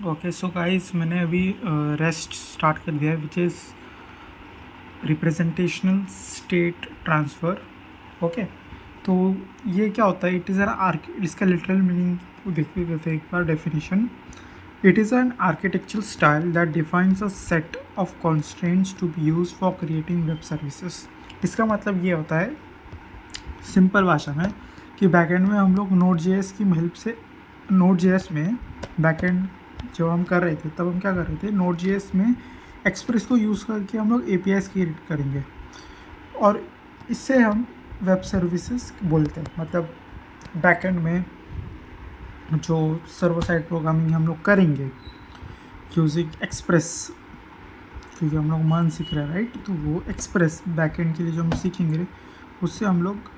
Okay so guys, मैंने अभी rest start कर दिया है, which is representational state transfer. Okay, तो ये क्या होता है? इट इज़ एन इसका लिटरल मीनिंग देख लेते हैं एक बार definition. It is an architectural style that defines a set of constraints to be use for creating web services. इसका मतलब ये होता है सिंपल भाषा में कि बैकएंड में हम लोग नोड जेएस की हेल्प से, नोड जेएस में बैकएंड जब हम कर रहे थे तब हम क्या कर रहे थे, नोड जेएस में एक्सप्रेस को यूज़ करके हम लोग एपीआईज क्रिएट करेंगे और इससे हम वेब सर्विसेज बोलते हैं। मतलब बैकएंड में जो सर्वर साइड प्रोग्रामिंग हम लोग करेंगे यूजिंग एक्सप्रेस, क्योंकि हम लोग मान सीख रहे हैं राइट, तो वो एक्सप्रेस बैकएंड के लिए जो हम सीखेंगे उससे हम लोग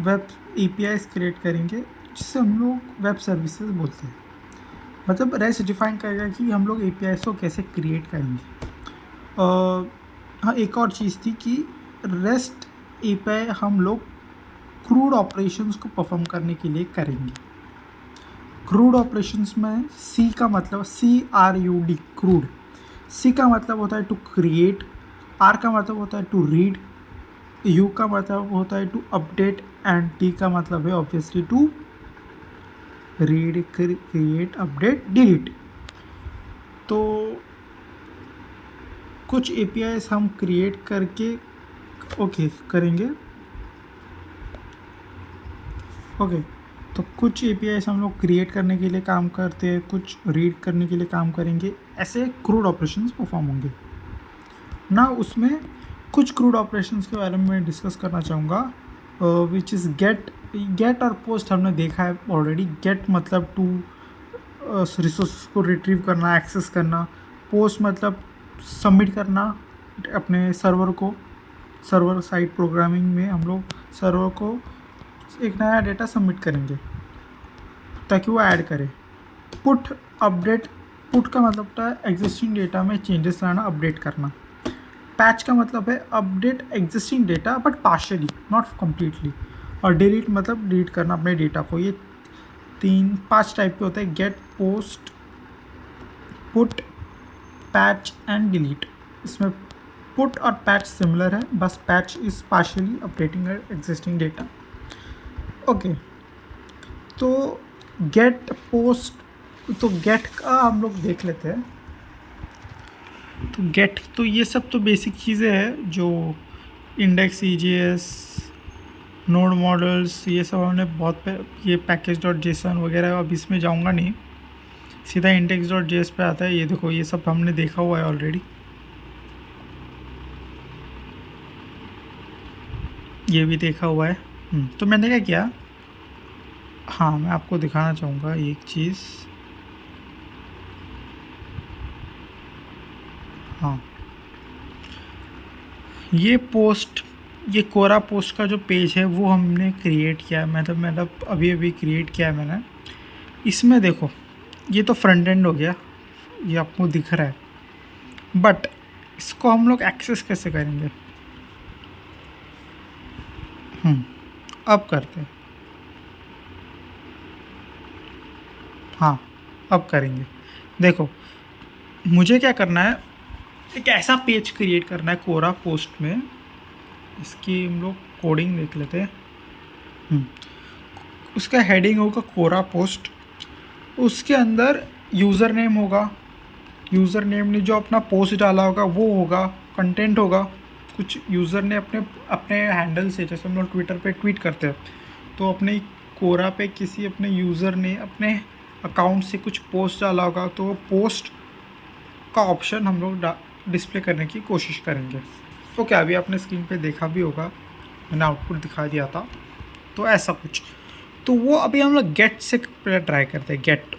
वेब एपीआईज क्रिएट करेंगे जिससे हम लोग वेब सर्विसेज बोलते हैं। मतलब रेस्ट डिफाइन करेगा कि हम लोग एपीआईज को कैसे क्रिएट करेंगे। हाँ, एक और चीज़ थी कि रेस्ट एपीआई हम लोग क्रूड ऑपरेशंस को परफॉर्म करने के लिए करेंगे। क्रूड ऑपरेशंस में सी का मतलब CRUD, क्रूड। सी का मतलब होता है टू क्रिएट, आर का मतलब होता है टू रीड, यू का मतलब होता है टू अपडेट एंड टी का मतलब है obviously to read, create, update, delete. तो कुछ एपीआईज हम क्रिएट करके करेंगे। तो कुछ एपीआईज हम लोग क्रिएट करने के लिए काम करते हैं, कुछ रीड करने के लिए काम करेंगे। ऐसे क्रूड ऑपरेशंस परफॉर्म होंगे ना। उसमें कुछ क्रूड ऑपरेशंस के बारे में मैं डिस्कस करना चाहूँगा, विच इज़ गेट और पोस्ट। हमने देखा है ऑलरेडी। गेट मतलब टू रिसोर्स को रिट्रीव करना, एक्सेस करना। पोस्ट मतलब सबमिट करना अपने सर्वर को। सर्वर साइड प्रोग्रामिंग में हम लोग सर्वर को एक नया डेटा सबमिट करेंगे ताकि वो ऐड करे। Put, update. पुट का मतलब होता है एग्जिस्टिंग डेटा में चेंजेस लाना, अपडेट करना। पैच का मतलब है update existing data but partially, not completely. और डिलीट मतलब डिलीट करना अपने डेटा को। ये 5 टाइप के होते हैं: get, post, put, patch and delete. इसमें पुट और पैच सिमिलर है, बस patch is partially updating existing data. Okay, तो गेट, पोस्ट, तो गेट का हम लोग देख लेते हैं। तो गेट, तो ये सब तो बेसिक चीज़ें हैं जो इंडेक्स, EJS, नोड मॉडल्स, ये सब हमने बहुत ये पैकेज.json वगैरह, अब इसमें जाऊंगा नहीं, सीधा index.js पे आता है। ये देखो, ये सब हमने देखा हुआ है ऑलरेडी, ये भी देखा हुआ है। तो मैंने क्या किया, हाँ मैं आपको दिखाना चाहूँगा एक चीज़। हाँ, ये पोस्ट, ये कोरा पोस्ट का जो पेज है वो हमने क्रिएट किया है। मतलब अभी क्रिएट किया है मैंने। इसमें देखो, ये तो फ्रंट एंड हो गया, ये आपको दिख रहा है, बट इसको हम लोग एक्सेस कैसे करेंगे? अब करते हैं। हाँ, अब करेंगे। देखो, मुझे क्या करना है, एक ऐसा पेज क्रिएट करना है कोरा पोस्ट में। इसकी हम लोग कोडिंग देख लेते हैं। उसका हेडिंग होगा कोरा पोस्ट, उसके अंदर यूज़र नेम होगा। यूज़र नेम ने जो अपना पोस्ट डाला होगा वो होगा, कंटेंट होगा। कुछ यूज़र ने अपने हैंडल से, जैसे हम लोग ट्विटर पे ट्वीट करते हैं, तो अपने कोरा पे किसी अपने यूज़र ने अपने अकाउंट से कुछ पोस्ट डाला होगा, तो वो पोस्ट का ऑप्शन हम लोग डिस्प्ले करने की कोशिश करेंगे। तो क्या अभी आपने स्क्रीन पे देखा भी होगा, मैंने आउटपुट दिखा दिया था। तो ऐसा कुछ, तो वो अभी हम लोग गेट से ट्राई करते हैं। गेट,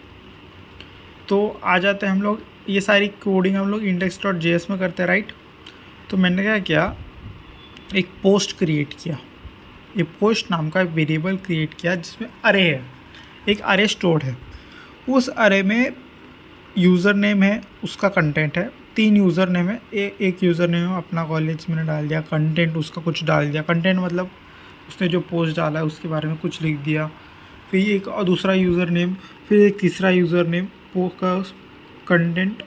तो आ जाते हैं हम लोग, ये सारी कोडिंग हम लोग index.js में करते हैं राइट। तो मैंने क्या किया, एक पोस्ट क्रिएट किया, एक पोस्ट नाम का वेरिएबल क्रिएट किया जिसमें अरे है, एक अरे स्टोर्ड है। उस अरे में यूज़र नेम है, उसका कंटेंट है, 3 यूज़र नेम है। एक यूज़र नेम अपना कॉलेज मैंने डाल दिया, कंटेंट उसका कुछ डाल दिया। कंटेंट मतलब उसने जो पोस्ट डाला है उसके बारे में कुछ लिख दिया। फिर एक और दूसरा यूज़र नेम, फिर एक तीसरा यूज़र नेम, कंटेंट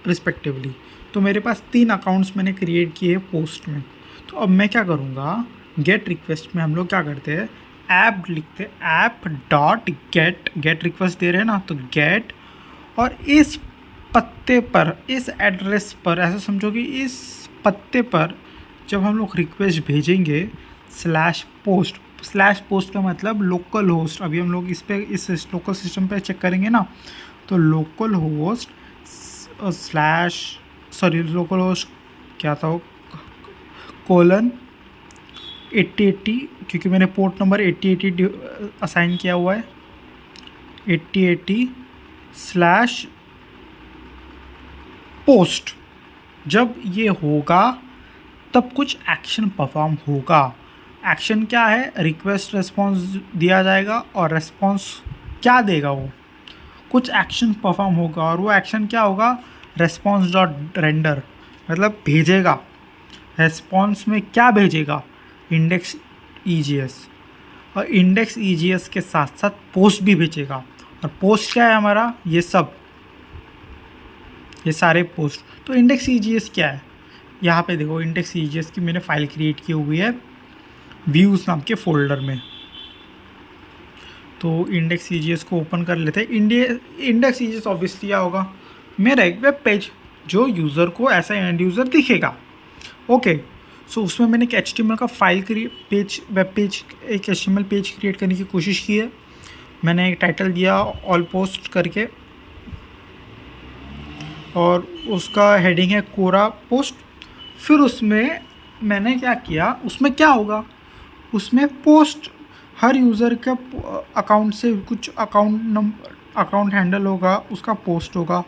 रिस्पेक्टिवली। तो मेरे पास 3 अकाउंट्स मैंने क्रिएट किए हैं पोस्ट में। तो अब मैं क्या करूँगा, गेट रिक्वेस्ट में हम लोग क्या करते हैं, ऐप लिखते हैं, ऐप डॉट गेट रिक्वेस्ट दे रहे हैं ना, तो गेट, और इस पत्ते पर, इस एड्रेस पर, ऐसा समझो कि इस पत्ते पर जब हम लोग रिक्वेस्ट भेजेंगे /पोस्ट का मतलब लोकल होस्ट। अभी हम लोग इस लोकल सिस्टम पे चेक करेंगे ना, तो लोकल होस्ट लोकल होस्ट क्या था वो, कोलन 8080, क्योंकि मैंने पोर्ट नंबर 8080 असाइन किया हुआ है, 8080/पोस्ट। जब ये होगा तब कुछ एक्शन परफॉर्म होगा। एक्शन क्या है, रिक्वेस्ट रिस्पॉन्स दिया जाएगा, और रिस्पॉन्स क्या देगा, वो कुछ एक्शन परफॉर्म होगा, और वो एक्शन क्या होगा, रिस्पॉन्स डॉट रेंडर, मतलब भेजेगा। रिस्पॉन्स में क्या भेजेगा, इंडेक्स EGS, और इंडेक्स EGS के साथ साथ पोस्ट भी भेजेगा। और पोस्ट क्या है हमारा, ये सारे पोस्ट। तो इंडेक्स EGS क्या है, यहाँ पे देखो, इंडेक्स EGS की मैंने फाइल क्रिएट की हुई है व्यूज़ नाम के फोल्डर में। तो इंडेक्स EGS को ओपन कर लेते हैं। इंडेक्स EGS ऑब्वियसली क्या होगा, मेरा एक वेब पेज जो यूज़र को ऐसा एंड यूज़र दिखेगा। ओके, सो उसमें मैंने एक HTML का वेब पेज, एक HTML पेज क्रिएट करने की कोशिश की है। मैंने एक टाइटल दिया ऑल पोस्ट करके, और उसका हेडिंग है कोरा पोस्ट। फिर उसमें मैंने क्या किया, उसमें क्या होगा, उसमें पोस्ट, हर यूज़र का अकाउंट से कुछ अकाउंट हैंडल होगा, उसका पोस्ट होगा।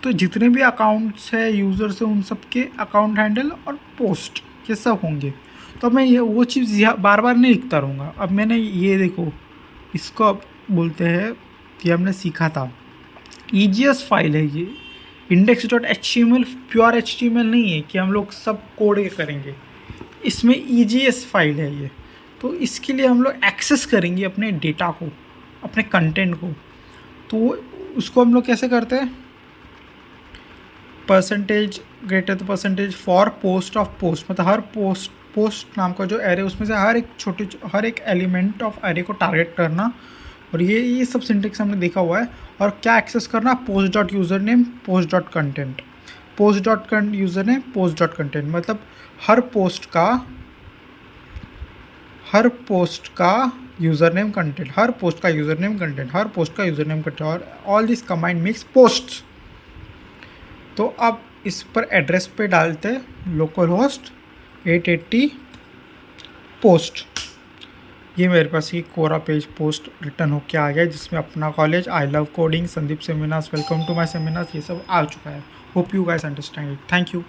तो जितने भी अकाउंट्स है यूज़र से, उन सब के अकाउंट हैंडल और पोस्ट ये सब होंगे। तो मैं ये वो चीज़ बार बार नहीं लिखता रहूँगा। अब मैंने ये देखो, इसको अब बोलते हैं, ये हमने सीखा था, EGS फाइल है ये, index.html प्योर HTML नहीं है कि हम लोग सब कोड करेंगे, इसमें EGS फाइल है ये। तो इसके लिए हम लोग एक्सेस करेंगे अपने डेटा को, अपने कंटेंट को। तो उसको हम लोग कैसे करते हैं, %, फॉर पोस्ट ऑफ पोस्ट, मतलब हर पोस्ट नाम का जो एरे, उसमें से हर एक एलिमेंट ऑफ एरे को टारगेट करना। और ये सब सिंटेक्स हमने देखा हुआ है। और क्या एक्सेस करना, post dot user name, post dot content, post dot user name, post dot content, मतलब हर पोस्ट का यूज़र नेम कंटेंट, हर पोस्ट का यूज़र नेम कंटेंट, हर पोस्ट का यूज़र नेम कंटेंट, और all this combined makes post. तो अब इस पर address पे डालते लोकल होस्ट 880 पोस्ट। ये मेरे पास ये कोरा पेज पोस्ट रिटर्न होके आ गया, जिसमें अपना college, I love coding, Sandeep seminars, welcome to my seminars, ये सब आ चुका है। Hope you guys understand it. Thank you.